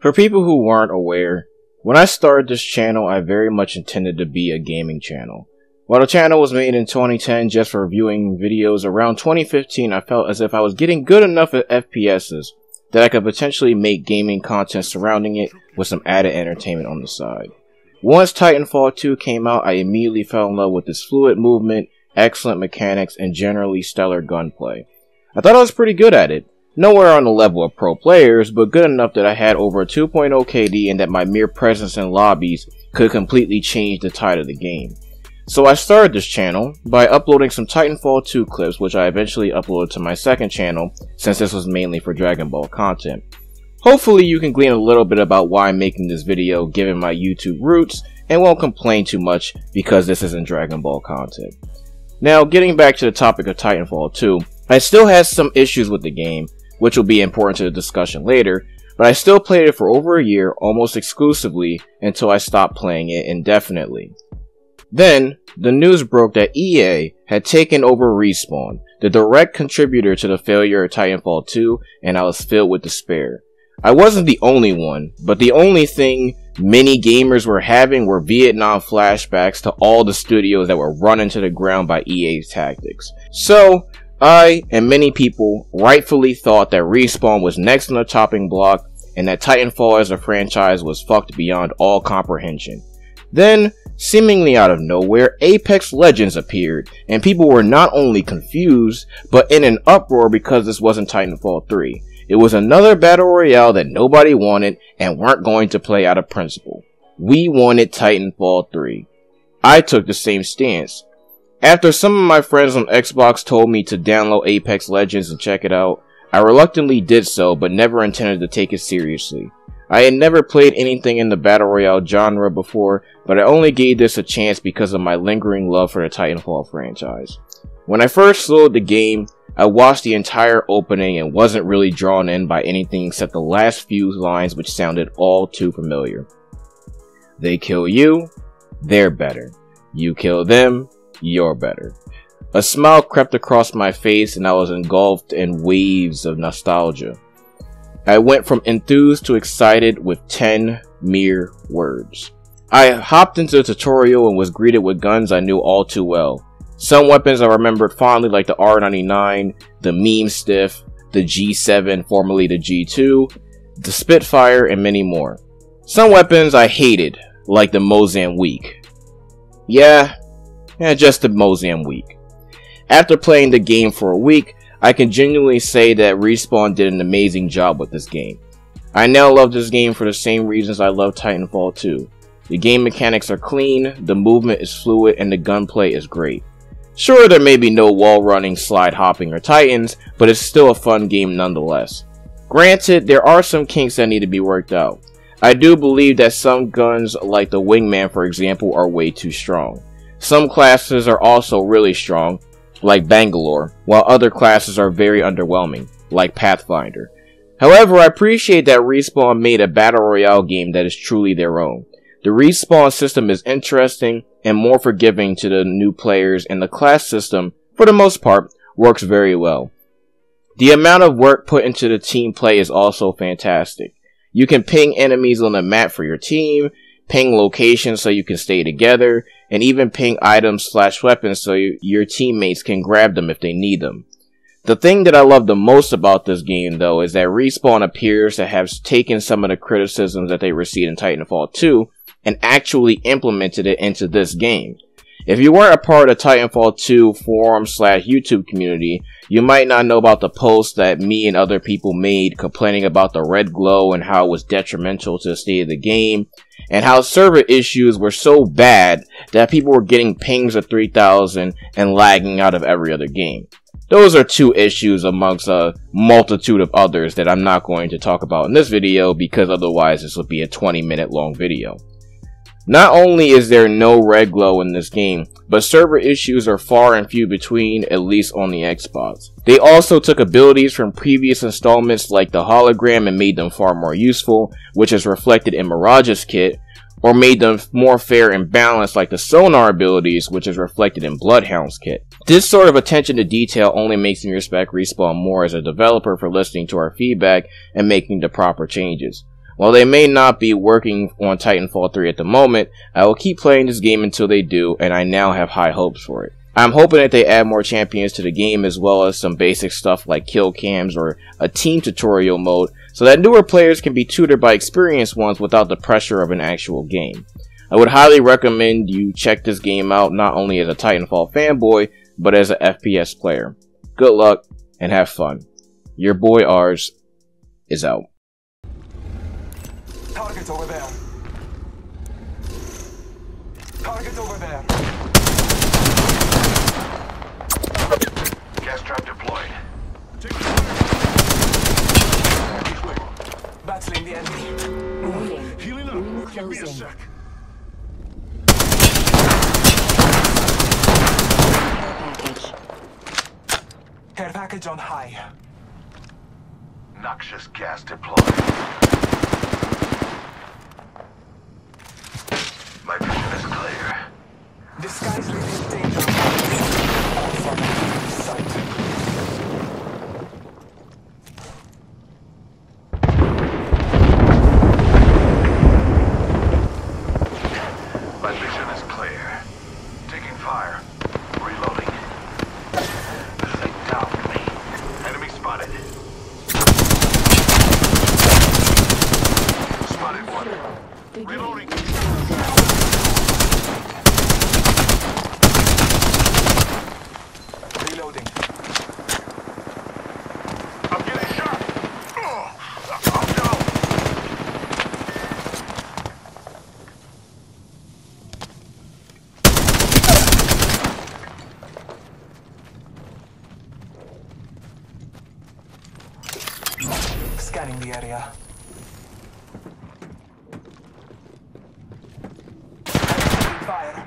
For people who weren't aware, when I started this channel, I very much intended to be a gaming channel. While the channel was made in 2010 just for reviewing videos, around 2015 I felt as if I was getting good enough at FPSs that I could potentially make gaming content surrounding it with some added entertainment on the side. Once Titanfall 2 came out, I immediately fell in love with its fluid movement, excellent mechanics, and generally stellar gunplay. I thought I was pretty good at it. Nowhere on the level of pro players, but good enough that I had over a 2.0 KD and that my mere presence in lobbies could completely change the tide of the game. So I started this channel by uploading some Titanfall 2 clips, which I eventually uploaded to my second channel since this was mainly for Dragon Ball content. Hopefully you can glean a little bit about why I'm making this video given my YouTube roots and won't complain too much because this isn't Dragon Ball content. Now getting back to the topic of Titanfall 2, I still had some issues with the game, which will be important to the discussion later, but I still played it for over a year almost exclusively until I stopped playing it indefinitely. Then, the news broke that EA had taken over Respawn, the direct contributor to the failure of Titanfall 2, and I was filled with despair. I wasn't the only one, but the only thing many gamers were having were Vietnam flashbacks to all the studios that were run into the ground by EA's tactics. So, I, and many people, rightfully thought that Respawn was next on the chopping block, and that Titanfall as a franchise was fucked beyond all comprehension. Then, seemingly out of nowhere, Apex Legends appeared, and people were not only confused, but in an uproar because this wasn't Titanfall 3. It was another battle royale that nobody wanted and weren't going to play out of principle. We wanted Titanfall 3. I took the same stance. After some of my friends on Xbox told me to download Apex Legends and check it out, I reluctantly did so but never intended to take it seriously. I had never played anything in the battle royale genre before, but I only gave this a chance because of my lingering love for the Titanfall franchise. When I first loaded the game, I watched the entire opening and wasn't really drawn in by anything except the last few lines which sounded all too familiar. They kill you, they're better. You kill them, you're better. A smile crept across my face and I was engulfed in waves of nostalgia. I went from enthused to excited with 10 mere words. I hopped into the tutorial and was greeted with guns I knew all too well. Some weapons I remembered fondly like the R99, the Meme Stiff, the G7 formerly the G2, the Spitfire, and many more. Some weapons I hated, like the Mozambique. Yeah, just the Mozambique. After playing the game for a week, I can genuinely say that Respawn did an amazing job with this game. I now love this game for the same reasons I love Titanfall 2. The game mechanics are clean, the movement is fluid, and the gunplay is great. Sure, there may be no wall running, slide hopping, or titans, but it's still a fun game nonetheless. Granted, there are some kinks that need to be worked out. I do believe that some guns, like the Wingman for example, are way too strong. Some classes are also really strong, like Bangalore, while other classes are very underwhelming, like Pathfinder. However, I appreciate that Respawn made a battle royale game that is truly their own. The Respawn system is interesting and more forgiving to the new players, and the class system, for the most part, works very well. The amount of work put into the team play is also fantastic. You can ping enemies on the map for your team, ping locations so you can stay together, and even ping items/weapons so your teammates can grab them if they need them. The thing that I love the most about this game though is that Respawn appears to have taken some of the criticisms that they received in Titanfall 2 and actually implemented it into this game. If you weren't a part of the Titanfall 2 forum/YouTube community, you might not know about the post that me and other people made complaining about the red glow and how it was detrimental to the state of the game, and how server issues were so bad that people were getting pings of 3000 and lagging out of every other game. Those are two issues amongst a multitude of others that I'm not going to talk about in this video because otherwise this will be a 20-minute long video. Not only is there no red glow in this game, but server issues are far and few between, at least on the Xbox. They also took abilities from previous installments like the hologram and made them far more useful, which is reflected in Mirage's kit, or made them more fair and balanced like the sonar abilities, which is reflected in Bloodhound's kit. This sort of attention to detail only makes me respect Respawn more as a developer for listening to our feedback and making the proper changes. While they may not be working on Titanfall 3 at the moment, I will keep playing this game until they do, and I now have high hopes for it. I'm hoping that they add more champions to the game, as well as some basic stuff like kill cams or a team tutorial mode, so that newer players can be tutored by experienced ones without the pressure of an actual game. I would highly recommend you check this game out, not only as a Titanfall fanboy, but as an FPS player. Good luck and have fun. Your boy Ars is out. Target over there. Target over there. Gas trap deployed. Battling the enemy. Healing up. Give me a sec. Care package on high. Noxious gas deployed. My vision is clear. The sky's leaving danger. All from sight. My vision is clear. Taking fire. Reloading. This ain't down for me. Enemy spotted. Spotted one. Reloading. Reloading. I'm getting shot. I'm down. Scanning the area. Fire.